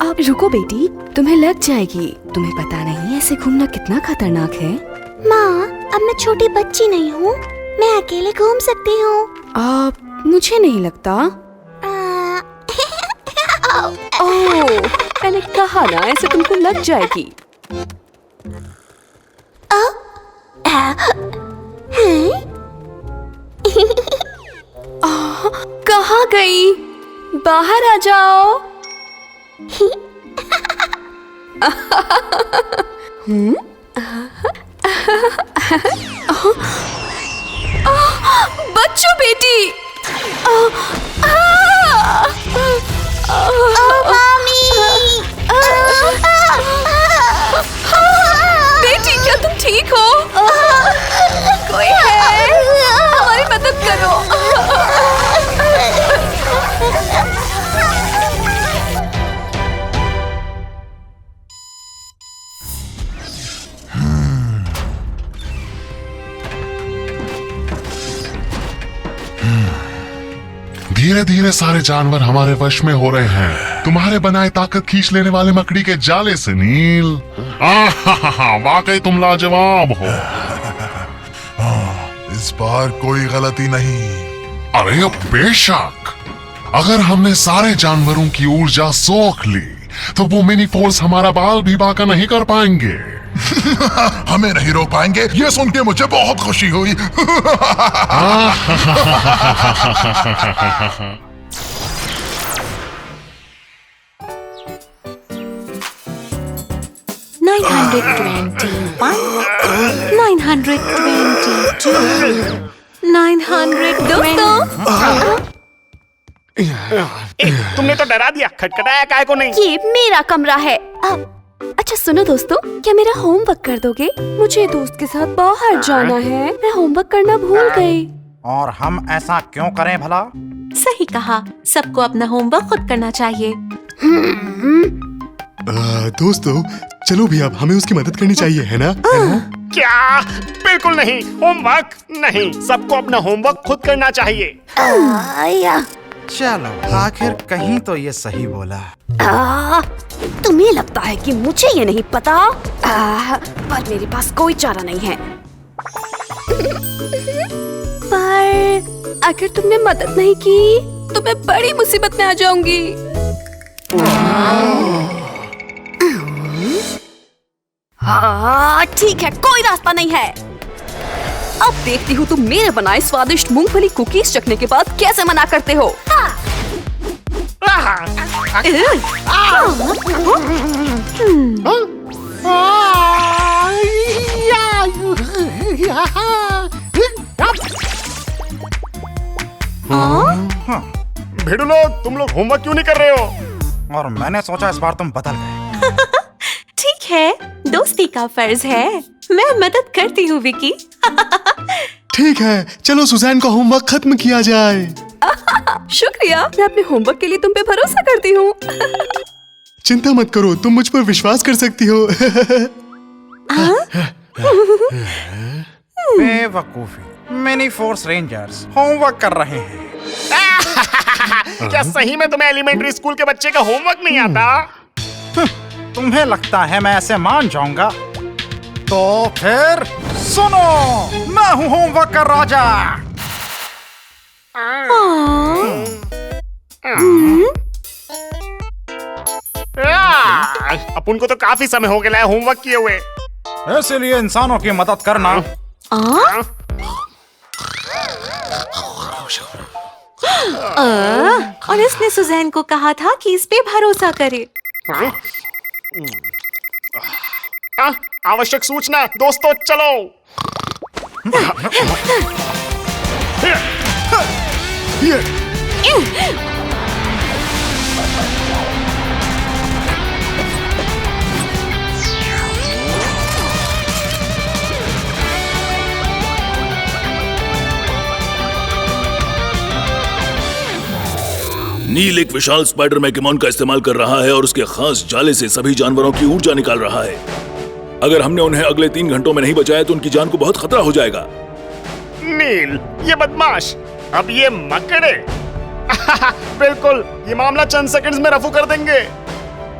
अब रुको बेटी, तुम्हें लग जाएगी। तुम्हें पता नहीं ऐसे घूमना कितना खतरनाक है। माँ, अब मैं छोटी बच्ची नहीं हूँ, मैं अकेले घूम सकती हूँ। मुझे नहीं लगता। ओह, मैंने कहा ना ऐसे तुमको लग जाएगी। कहाँ गई? बाहर आ जाओ। बच्चों बेटी। मामी। बेटी, क्या तुम ठीक हो? कोई है? हमारी मदद करो। धीरे धीरे सारे जानवर हमारे वश में हो रहे हैं, तुम्हारे बनाए ताकत खींच लेने वाले मकड़ी के जाले से। नील, वाकई तुम लाजवाब हो। इस बार कोई गलती नहीं। अरे अब बेशक, अगर हमने सारे जानवरों की ऊर्जा सोख ली तो वो मिनी फोर्स हमारा बाल भी बांका नहीं कर पाएंगे। हमें नहीं रोक पाएंगे, ये सुन के मुझे बहुत खुशी हुई। 922। तुमने तो डरा दिया, खटखटाया काहे को नहीं? ये मेरा कमरा है। अच्छा सुनो दोस्तों, क्या मेरा होमवर्क कर दोगे? मुझे दोस्त के साथ बाहर जाना है, मैं होमवर्क करना भूल गई। और हम ऐसा क्यों करें भला? सही कहा, सबको अपना होमवर्क खुद करना चाहिए। दोस्तों चलो भी, अब हमें उसकी मदद करनी चाहिए, है ना? क्या? बिल्कुल नहीं, होमवर्क नहीं, सबको अपना होमवर्क खुद करना चाहिए। चलो, आखिर कहीं तो ये सही बोला। तुम्हें लगता है कि मुझे ये नहीं पता? पर मेरे पास कोई चारा नहीं है। पर अगर तुमने मदद नहीं की तो मैं बड़ी मुसीबत में आ जाऊंगी। हाँ ठीक है, कोई रास्ता नहीं है। अब देखती हूँ तुम मेरे बनाए स्वादिष्ट मूंगफली कुकीज चखने के बाद कैसे मना करते हो। भिड़ुलो, तुम लोग होमवर्क क्यों नहीं कर रहे हो? और मैंने सोचा इस बार तुम बदल गए। ठीक है, दोस्ती का फर्ज है, मैं मदद करती हूँ विकी। ठीक है, चलो सुजैन का होमवर्क खत्म किया जाए। शुक्रिया, मैं अपने होमवर्क के लिए तुम पे भरोसा करती हूँ। चिंता मत करो, तुम मुझ पर विश्वास कर सकती हो। बेवकूफी, मिनी फोर्स रेंजर्स होमवर्क कर रहे हैं। क्या सही में तुम्हें एलिमेंट्री स्कूल के बच्चे का होमवर्क नहीं आता? तुम्हें लगता है मैं ऐसे मान जाऊंगा? तो फिर सुनो, मैं हूँ होमवर्क का राजा। अपन को तो काफी समय हो गया है होमवर्क किए हुए, इसलिए इंसानों की मदद करना। और इसने सुजैन को कहा था कि इस पे भरोसा करे। आवश्यक सूचना दोस्तों, चलो। नील एक विशाल स्पाइडर मैकेमॉन का इस्तेमाल कर रहा है और उसके खास जाले से सभी जानवरों की ऊर्जा निकाल रहा है। अगर हमने उन्हें अगले 3 घंटों में नहीं बचाया तो उनकी जान को बहुत खतरा हो जाएगा। नील, ये बदमाश, अब ये मकड़े बिल्कुल, ये मामला चंद सेकंड्स में रफू कर देंगे।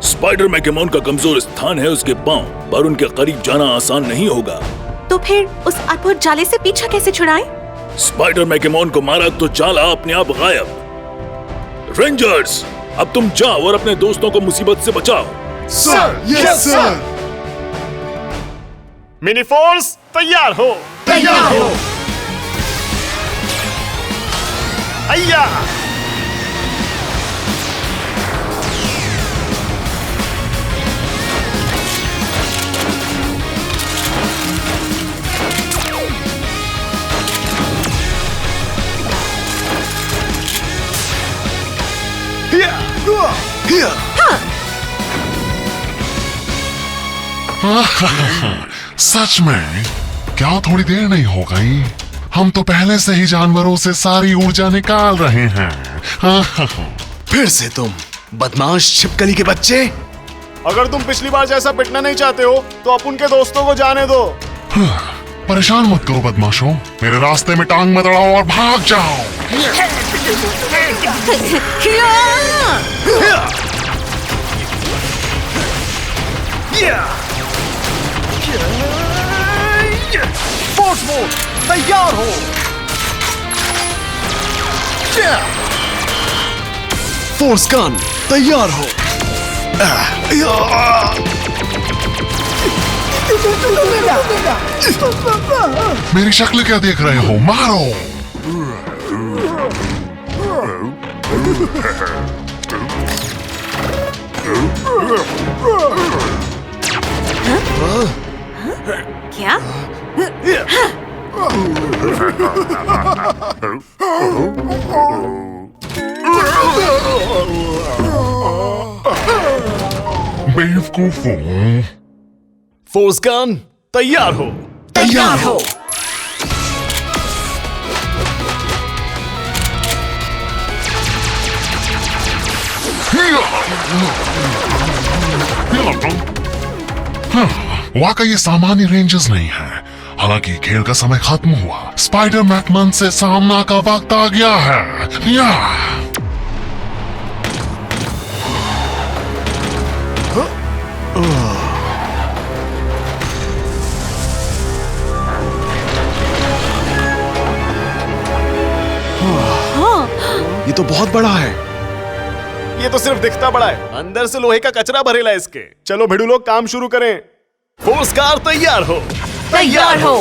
स्पाइडर मैकेमोन का कमजोर स्थान है उसके पांव, पर उनके करीब जाना आसान नहीं होगा। तो फिर उस अद्भुत जाले से पीछा कैसे छुड़ाएं? स्पाइडर मैकेमोन को मारा तो जाला अपने आप गायब। रेंजर्स, अब तुम जाओ और अपने दोस्तों को मुसीबत से बचाओ। Sir, yes sir. Mini force तैयार हो। तैयार हो। अय्या! सच में क्या थोड़ी देर नहीं हो गई? हम तो पहले से ही जानवरों से सारी ऊर्जा निकाल रहे हैं। फिर से तुम बदमाश छिपकली के बच्चे। अगर तुम पिछली बार जैसा पिटना नहीं चाहते हो तो अब उनके दोस्तों को जाने दो। परेशान मत करो बदमाशों, मेरे रास्ते में टांग मत अड़ाओ और भाग जाओ। फोर्स मोड तैयार हो। फोर्स गन तैयार हो। मेरी शक्ल क्या देख रहे हो? मारो। क्या? बेवकूफों। फोर्स गन तैयार हो। तैयार हो। वाकई ये सामान्य रेंजर्स नहीं है। हालांकि खेल का समय खत्म हुआ, स्पाइडर मैकमैन से सामना का वक्त आ गया है। या ये तो बहुत बड़ा है। ये तो सिर्फ दिखता बड़ा है, अंदर से लोहे का कचरा भरेला है इसके। चलो भिड़ू लोग काम शुरू करें। फोर्स कार तैयार हो। तैयार हो।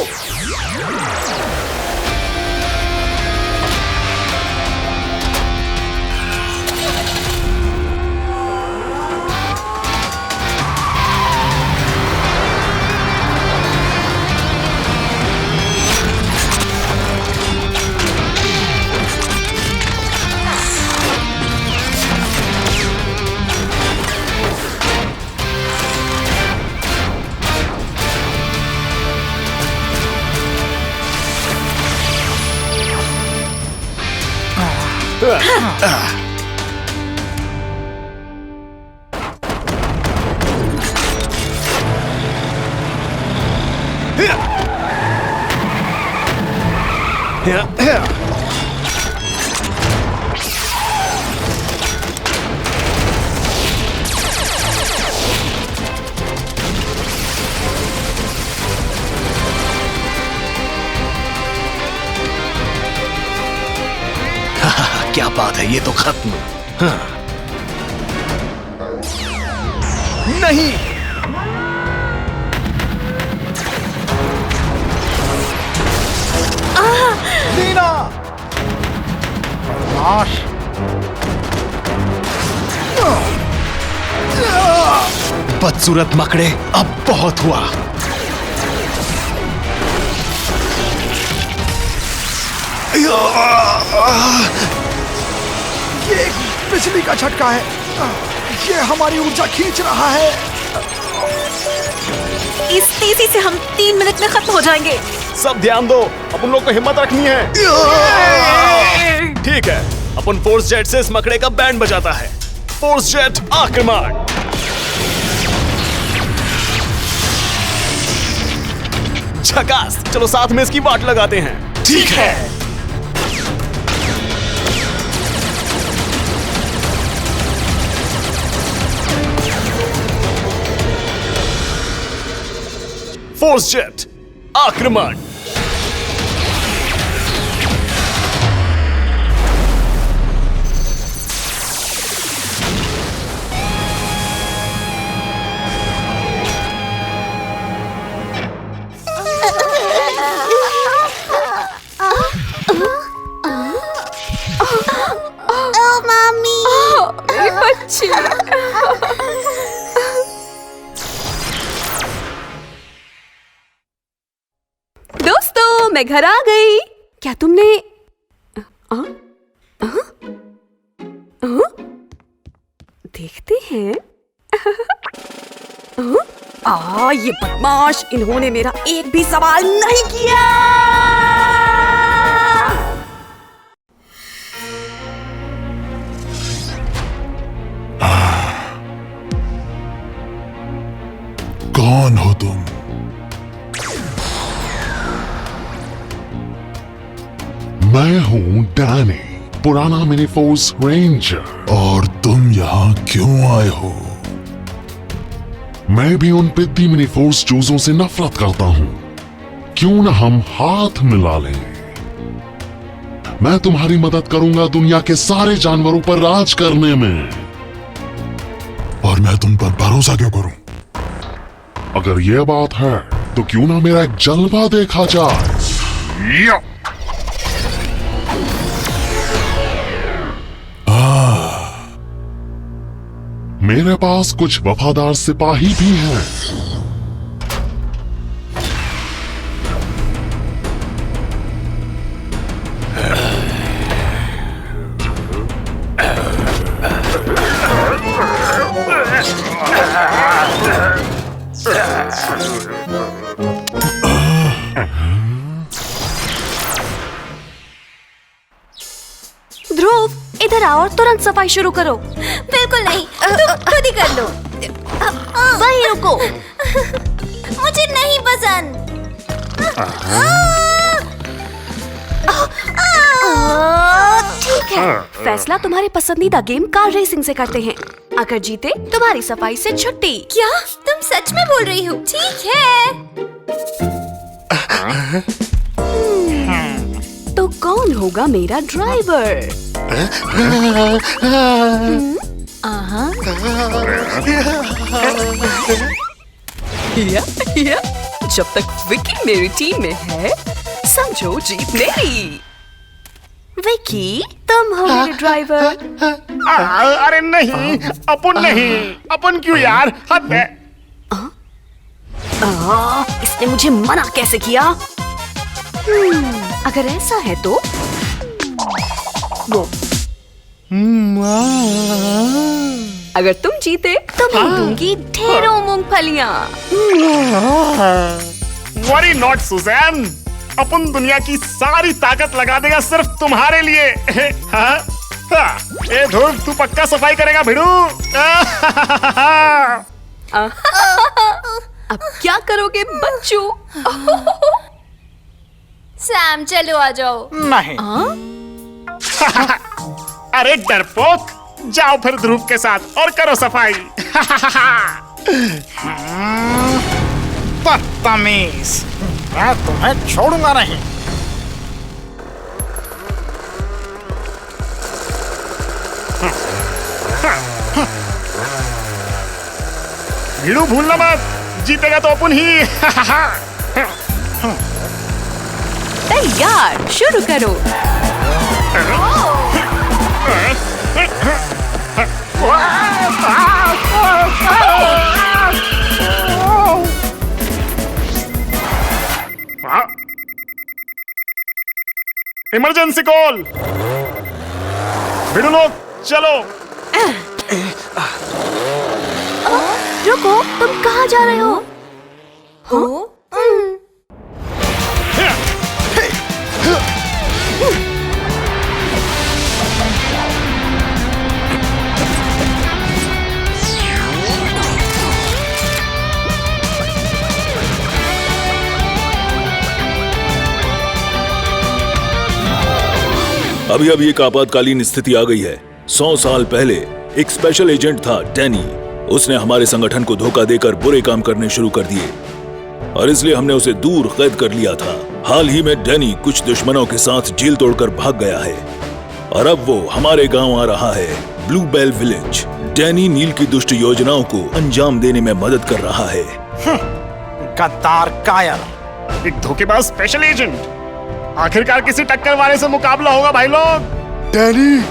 क्या बात है, ये तो खत्म। हाँ। नहीं, लीना बदमाश। बदसूरत मकड़े, अब बहुत हुआ। ये एक बिजली का झटका है। ये हमारी ऊर्जा खींच रहा है। इस तेजी से हम 3 मिनट में खत्म हो जाएंगे। सब ध्यान दो, अपन लोग को हिम्मत रखनी है। ठीक है, अपन फोर्स जेट से इस मकड़े का बैंड बजाता है। फोर्स जेट आक्रमण। झकास, चलो साथ में इसकी वाट लगाते हैं। ठीक है। फोर्स जेट आक्रमण। मम्मी। मेरी बच्ची। दोस्तों, मैं घर आ गई। क्या तुमने देखते हैं। ये बदमाश, इन्होंने मेरा एक भी सवाल नहीं किया। कौन हो तुम? मैं हूँ डैनी, पुराना मिनी फोर्स रेंजर। और तुम यहाँ क्यों आए हो? मैं भी उन पिद्दी मिनी फोर्स चूजों से नफरत करता हूँ। क्यों न हम हाथ मिला लें? मैं तुम्हारी मदद करूंगा दुनिया के सारे जानवरों पर राज करने में। और मैं तुम पर भरोसा क्यों करूं? अगर ये बात है तो क्यों ना मेरा एक जलवा देखा जाए। या! मेरे पास कुछ वफादार सिपाही भी हैं। ध्रुव, इधर आओ और तुरंत सफाई शुरू करो। बिल्कुल नहीं, तुम खुद ही कर लो। वहीं रुको। मुझे नहीं पसंद। ठीक है, फैसला तुम्हारे पसंदीदा गेम कार रेसिंग से करते हैं। अगर जीते तुम्हारी सफाई से छुट्टी। क्या तुम सच में बोल रही हो? ठीक है। तो कौन होगा मेरा ड्राइवर? या, जब तक विकी मेरी टीम में है, समझो जीत मेरी। विकी, तुम हो मेरे ड्राइवर। अरे नहीं, अपन नहीं, अपन क्यों यार, हद है। इसने मुझे मना कैसे किया? अगर ऐसा है तो वो। अगर तुम जीते तो मैं दूंगी ढेरों मूंगफलियां। वरी नॉट सुजैन, अपन दुनिया की सारी ताकत लगा देगा सिर्फ तुम्हारे लिए। हाँ? हाँ। ए ध्रुव, तू पक्का सफाई करेगा भिड़ू? अब क्या करोगे बच्चों? सैम, चलो आ जाओ। नहीं। अरे डरपोक, जाओ फिर ध्रुव के साथ और करो सफाई। बदतमीज, मैं तुम्हें छोड़ूंगा नहीं। भिड़ू, भूलना मत, जीतेगा तो अपन ही। तैयार, शुरू करो। Emergency call. भिड़ू लोग, चलो। रुको, तुम कहाँ जा रहे हो? अभी अभी एक आपातकालीन स्थिति आ गई है। 100 साल पहले एक स्पेशल एजेंट था डैनी। उसने हमारे संगठन को धोखा देकर बुरे काम करने शुरू कर दिए। और इसलिए हमने उसे दूर कैद कर लिया था। हाल ही में डैनी कुछ दुश्मनों के साथ जेल तोड़कर भाग गया है और अब वो हमारे गांव आ रहा है, ब्लूबेल विलेज। डैनी नील की दुष्ट योजनाओं को अंजाम देने में मदद कर रहा है। गद्दार कायर, एक धोखेबाज स्पेशल एजेंट। आखिरकार किसी टक्कर वाले से मुकाबला होगा भाई लोग। डैनी,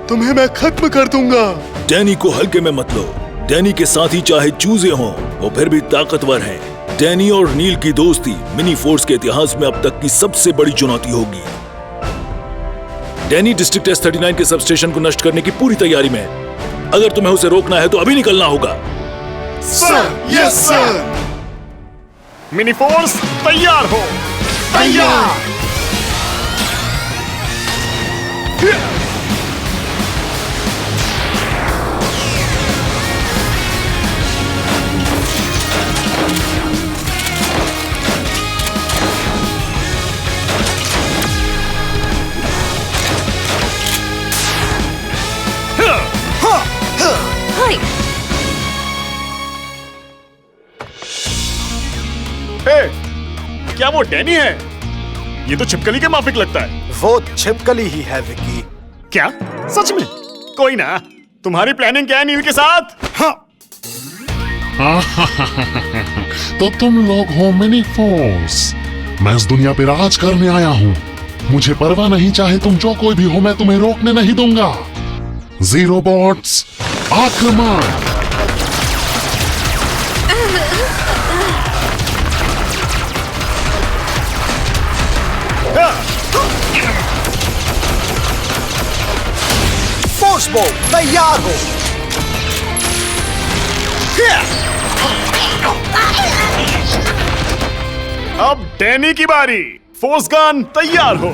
तुम्हें मैं खत्म कर दूंगा। डैनी को हल्के में मत लो। डैनी के साथी चाहे चूजे हों, वो फिर भी ताकतवर हैं। डैनी और नील की दोस्ती मिनी फोर्स के इतिहास में अब तक की सबसे बड़ी चुनौती होगी। डैनी डिस्ट्रिक्ट S39 के सबस्टेशन को नष्ट करने की पूरी तैयारी में है। अगर तुम्हें उसे रोकना है तो अभी निकलना होगा। Sir, yes sir. Mini force तैयार हो। तैयार। हाय। क्या वो डैनी है? ये तो छिपकली के माफिक लगता है। वो छिपकली ही है विकी। क्या सच में? कोई ना, तुम्हारी प्लानिंग क्या है नील के साथ? हाँ। तो तुम लोग हो मिनी फोर्स। मैं इस दुनिया पे राज करने आया हूँ। मुझे परवाह नहीं, चाहे तुम जो कोई भी हो, मैं तुम्हें रोकने नहीं दूंगा। जीरो बॉट्स आक्रमण। फोर्स बो तैयार हो। अब डैनी की बारी। फोर्स गन तैयार हो।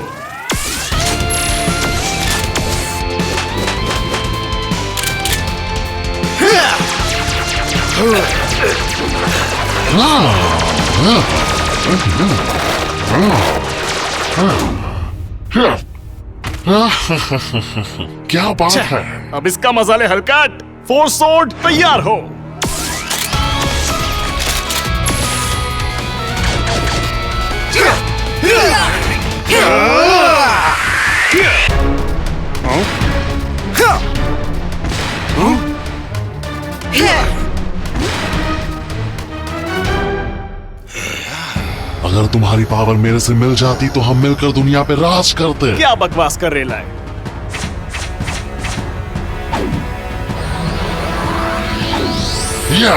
क्या बात है? अब इसका मजा ले हरकत। फोर्स सोर्ड तैयार हो। अगर तुम्हारी पावर मेरे से मिल जाती तो हम मिलकर दुनिया पे राज करते। क्या बकवास कर रेला है? या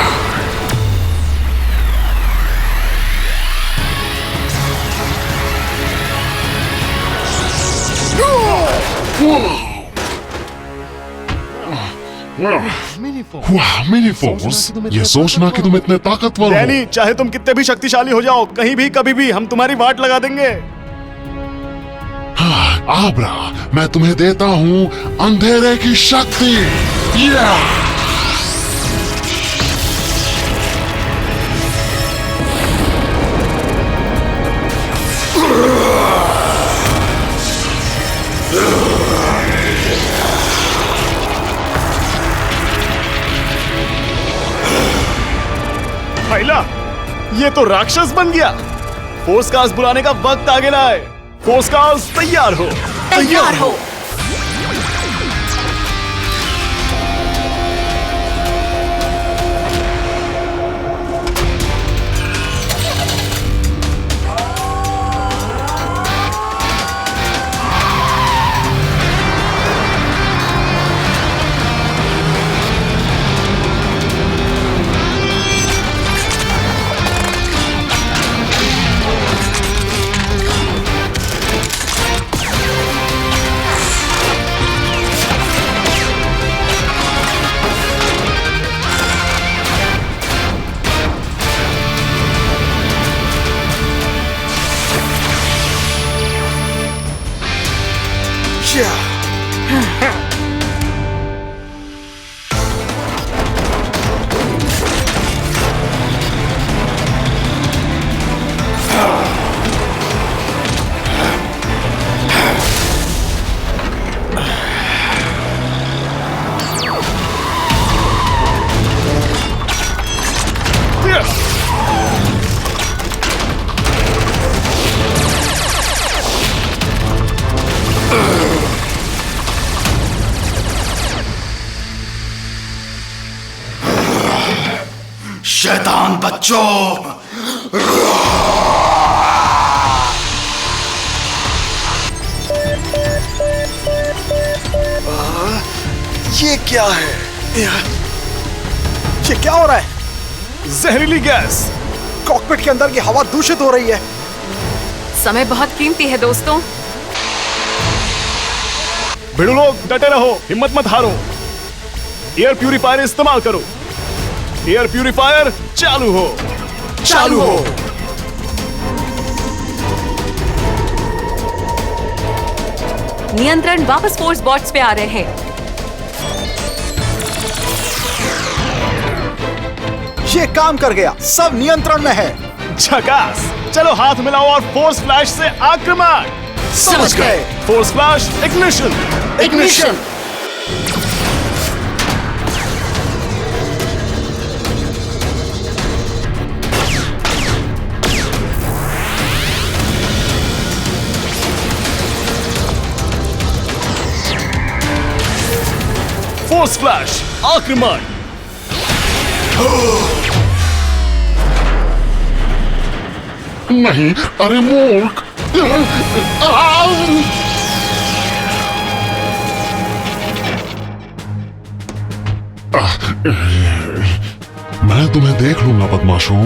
वाह मिनी फोर्स, ये सोचना कि तुम इतने ताकतवर हो। डैनी, चाहे तुम कितने भी शक्तिशाली हो जाओ, कहीं भी कभी भी हम तुम्हारी वाट लगा देंगे। आब्रा, मैं तुम्हें देता हूँ अंधेरे की शक्ति। या भाईला, ये तो राक्षस बन गया। फोर्स कास्ट बुलाने का वक्त आ गया है। फोर्स कास्ट तैयार हो। तैयार हो। शैतान बच्चों। ये क्या है? ये क्या हो रहा है? जहरीली गैस। कॉकपिट के अंदर की हवा दूषित हो रही है। समय बहुत कीमती है दोस्तों। भिड़ू लोग डटे रहो, हिम्मत मत हारो। एयर प्यूरिफायर इस्तेमाल करो। एयर प्यूरिफायर चालू हो। चालू हो। नियंत्रण वापस फोर्स बॉट्स पे आ रहे हैं। ये काम कर गया, सब नियंत्रण में है। झकास। चलो हाथ मिलाओ और फोर्स फ्लैश से आक्रमण। समझ गए। Force flash ignition. Ignition. Force flash आक्रमण। नहीं, अरे मूर्ख। मैं तुम्हें देख लूंगा बदमाशों।